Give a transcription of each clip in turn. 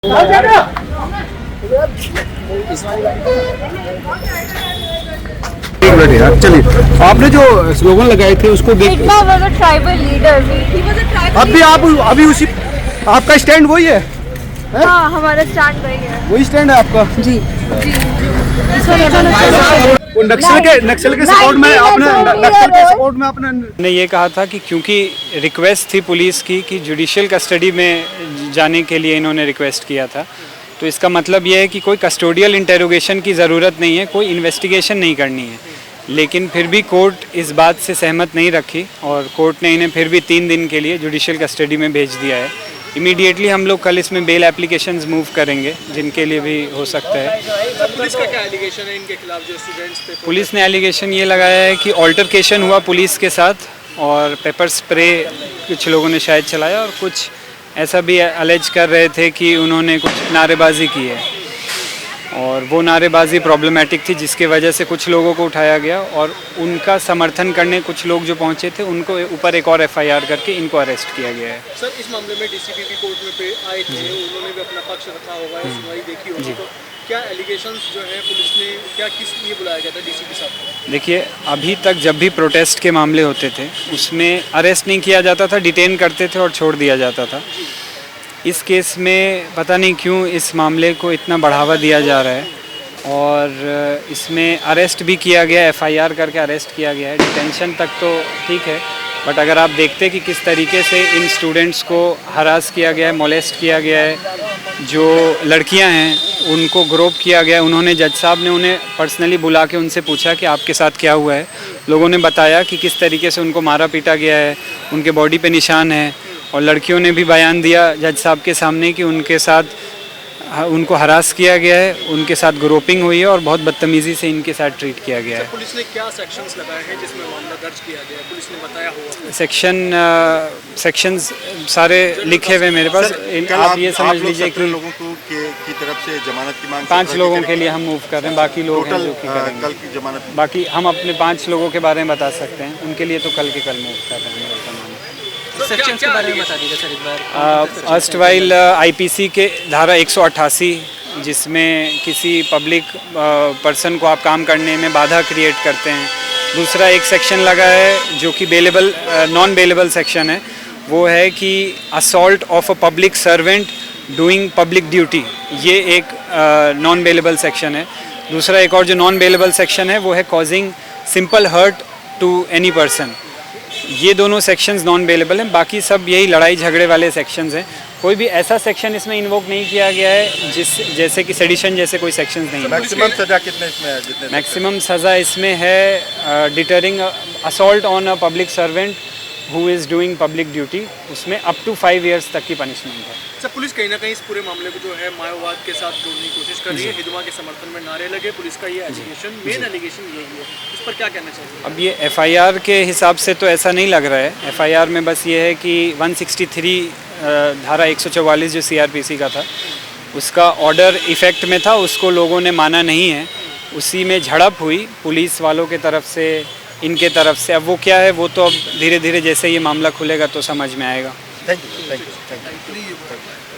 एक मिनट यार, चलिए। आपने जो स्लोगन लगाए थे उसको देख, अभी उसी आपका स्टैंड वही है? हाँ, हमारा स्टैंड वही है। वही स्टैंड है आपका? जी। वो नक्सल के सपोर्ट में आपने ये कहा था कि क्योंकि रिक्वेस्ट थी पुलिस की कि जुडिशियल कस्टडी में जाने के लिए इन्होंने रिक्वेस्ट किया था, तो इसका मतलब ये है कि कोई कस्टोडियल इंटेरोगेशन की ज़रूरत नहीं है, कोई इन्वेस्टिगेशन नहीं करनी है। लेकिन फिर भी कोर्ट इस बात से सहमत नहीं रखी और कोर्ट ने इन्हें फिर भी 3 दिन के लिए जुडिशियल कस्टडी में भेज दिया है। इमीडिएटली हम लोग कल इसमें बेल एप्लीकेशंस मूव करेंगे, जिनके लिए भी हो सकता है। पुलिस का क्या एलिगेशन है इनके खिलाफ जो स्टूडेंट्स थे? पुलिस ने एलिगेशन ये लगाया है कि ऑल्टरकेशन हुआ पुलिस के साथ और पेपर स्प्रे कुछ लोगों ने शायद चलाया, और कुछ ऐसा भी अलेज कर रहे थे कि उन्होंने कुछ नारेबाजी की है और वो नारेबाजी प्रॉब्लमेटिक थी, जिसके वजह से कुछ लोगों को उठाया गया और उनका समर्थन करने कुछ लोग जो पहुंचे थे उनको ऊपर एक और FIR करके इनको अरेस्ट किया गया है। सर, इस मामले में DCP भी कोर्ट में आए थे, उन्होंने भी अपना पक्ष रखा होगा, सुनवाई देखी होगी, तो क्या एलिगेशंस जो है पुलिस ने क्या किस लिए बुलाया गया था DCP साहब को? देखिए, अभी तक जब भी प्रोटेस्ट के मामले होते थे उसमें अरेस्ट नहीं किया जाता था, डिटेन करते थे और छोड़ दिया जाता था। इस केस में पता नहीं क्यों इस मामले को इतना बढ़ावा दिया जा रहा है और इसमें अरेस्ट भी किया गया, FIR करके अरेस्ट किया गया है। डिटेंशन तक तो ठीक है, बट अगर आप देखते कि किस तरीके से इन स्टूडेंट्स को हरास किया गया है, मोलेस्ट किया गया है, जो लड़कियां हैं उनको ग्रोप किया गया है। उन्होंने, जज साहब ने उन्हें पर्सनली बुला के उनसे पूछा कि आपके साथ क्या हुआ है। लोगों ने बताया कि किस तरीके से उनको मारा पीटा गया है, उनके बॉडी पे निशान है, और लड़कियों ने भी बयान दिया जज साहब के सामने कि उनके साथ उनको हरास किया गया है, उनके साथ ग्रोपिंग हुई है और बहुत बदतमीज़ी से इनके साथ ट्रीट किया गया है। पुलिस ने क्या सेक्शंस लगाए हैं जिसमें मामला दर्ज किया गया है, पुलिस ने बताया होगा? सेक्शंस सारे लिखे हुए मेरे पास। आप ये समझ लीजिए कि लोगों की तरफ से जमानत की मांग 5 लोगों के लिए हम मूव कर रहे हैं, बाकी लोग हैं जो कि करेंगे। कल की जमानत, बाकी हम अपने 5 लोगों के बारे में बता सकते हैं, उनके लिए तो कल के कल मूव कर रहे हैं। सेक्शंस के बारे में बता दीजिए सर एक बार। अर्स्टवाइल IPC के धारा 188, जिसमें किसी पब्लिक पर्सन को आप काम करने में बाधा क्रिएट करते हैं। दूसरा एक सेक्शन लगा है जो कि बेलेबल नॉन बेलेबल सेक्शन है, वो है कि assault of a public servant doing public duty, ये एक नॉन बेलेबल सेक्शन है। दूसरा एक और जो नॉन बेलेबल सेक्शन है वो है causing simple hurt to any person. ये दोनों सेक्शंस नॉन बेलेबल हैं, बाकी सब यही लड़ाई झगड़े वाले सेक्शंस हैं। कोई भी ऐसा सेक्शन इसमें इन्वोक नहीं किया गया है जैसे कि सेडिशन जैसे कोई सेक्शंस नहीं है। मैक्सिमम सजा कितने इसमें है? मैक्सिमम सज़ा इसमें है deterring assault on a public servant who is doing public duty, उसमें अप टू 5 years तक की पनिशमेंट है। सर, पुलिस कहीं ना कहीं इस पूरे मामले को जो है माओवाद के साथ जोड़ने की कोशिश कर रही है, हिंदुओं के समर्थन में नारे लगे, पुलिस का ये एलिगेशन, मेन एलिगेशन यही है, इस पर क्या कहना चाहिए? अब ये FIR के हिसाब से तो ऐसा नहीं लग रहा है। FIR में बस ये है कि 163 धारा 144 जो CRPC का था उसका ऑर्डर इफ़ेक्ट में था, उसको लोगों ने माना नहीं है, उसी में झड़प हुई पुलिस वालों के तरफ से इनके तरफ से। अब वो क्या है वो तो अब धीरे धीरे जैसे ये मामला खुलेगा तो समझ में आएगा। Thank you.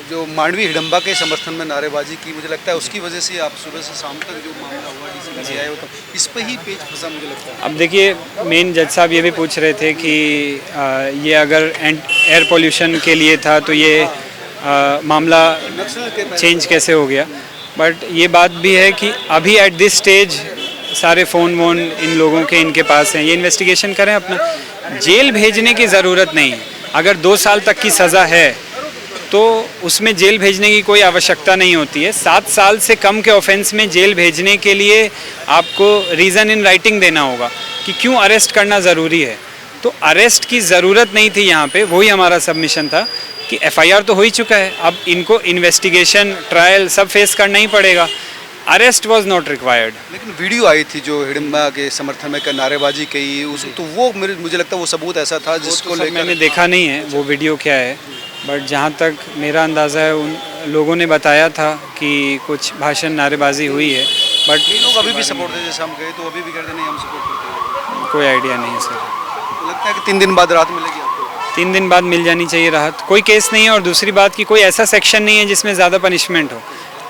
जो मांडवी हिडम्बा के समर्थन में नारेबाजी की, मुझे लगता है उसकी वजह से आप सुबह से शाम तक जो मामला हुआ DCP आए हो, तो इस पे ही पेच फंसा मुझे लगता है। अब देखिए, मेन जज साहब ये भी पूछ रहे थे कि ये अगर एयर पोल्यूशन के लिए था तो ये मामला चेंज कैसे हो गया। बट ये बात भी है कि अभी एट दिस स्टेज सारे फ़ोन वोन इन लोगों के इनके पास हैं, ये इन्वेस्टिगेशन करें अपना। जेल भेजने की ज़रूरत नहीं है। अगर 2 साल तक की सज़ा है तो उसमें जेल भेजने की कोई आवश्यकता नहीं होती है। 7 साल से कम के ऑफेंस में जेल भेजने के लिए आपको रीज़न इन राइटिंग देना होगा कि क्यों अरेस्ट करना ज़रूरी है। तो अरेस्ट की ज़रूरत नहीं थी यहाँ पे, वही हमारा सबमिशन था कि FIR तो हो ही चुका है, अब इनको इन्वेस्टिगेशन ट्रायल सब फेस करना ही पड़ेगा। Arrest was not required. लेकिन वीडियो आई थी जो हिडम्बा के समर्थन में नारेबाजी की, उस तो वो मुझे लगता है वो सबूत ऐसा था जिसको लेकर मैंने देखा नहीं है वो वीडियो क्या है, बट जहाँ तक मेरा अंदाज़ा है उन लोगों ने बताया था कि कुछ भाषण नारेबाजी हुई है, बट लोग अभी भी सपोर्ट देते, जैसे हम गए तो अभी भी कहते नहीं हम सपोर्ट करते हैं। कोई आइडिया नहीं है सर। लगता है कि 3 दिन बाद रात मिलेगी आपको? 3 दिन बाद मिल जानी चाहिए राहत। कोई केस नहीं है और दूसरी बात कि कोई ऐसा सेक्शन नहीं है जिसमें ज़्यादा पनिशमेंट हो,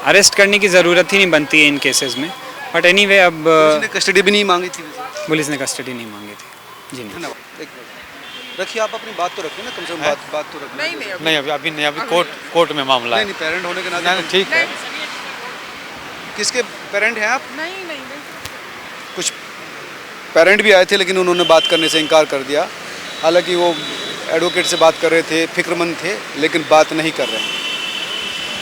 अरेस्ट करने की ज़रूरत ही नहीं बनती है इन केसेस में। बट एनीवे अब उसने कस्टडी भी नहीं मांगी थी वैसे। पुलिस ने कस्टडी नहीं मांगी थी। जी नहीं। धन्यवाद। एक मिनट रखिए, आप अपनी बात तो रखें ना, कम से कम बात तो रखें। नहीं अभी नहीं, अभी कोर्ट में मामला है। नहीं पेरेंट होने के नाते नहीं ठीक है। किसके पेरेंट हैं आप? नहीं कुछ पेरेंट भी आए थे लेकिन उन्होंने बात करने से इनकार कर दिया। हालांकि वो एडवोकेट से बात कर रहे थे, फिक्रमंद थे, लेकिन बात नहीं कर रहे हैं।